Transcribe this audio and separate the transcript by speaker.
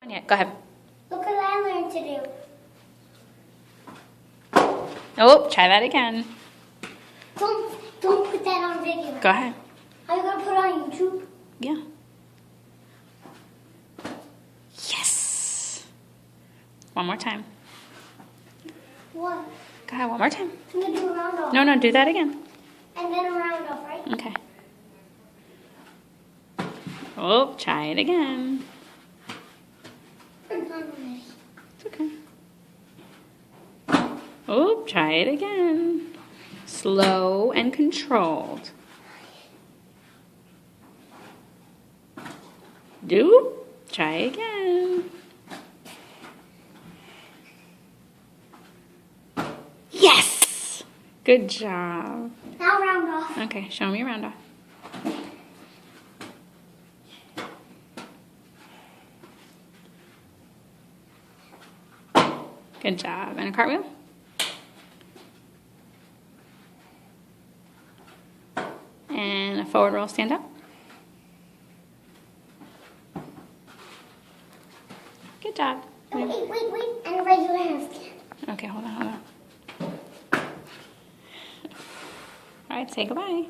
Speaker 1: Yeah, go ahead.
Speaker 2: Look what I learned to do.
Speaker 1: Oh, try that again.
Speaker 2: Don't put that on video.
Speaker 1: Go ahead.
Speaker 2: Are you gonna put it on YouTube?
Speaker 1: Yeah. Yes. One more time.
Speaker 2: One.
Speaker 1: Go ahead, one more time.
Speaker 2: I'm gonna do a round off.
Speaker 1: No, do that again.
Speaker 2: And then a round off, right?
Speaker 1: Okay. Oh, try it again.
Speaker 2: I'm done already.
Speaker 1: It's okay. Oh, try it again. Slow and controlled. Try again. Yes! Good job.
Speaker 2: Now round off.
Speaker 1: Okay, show me your round off. Good job. And a cartwheel? And a forward roll, stand up. Good job.
Speaker 2: Wait. And a regular handstand.
Speaker 1: Okay, hold on. All right, say goodbye.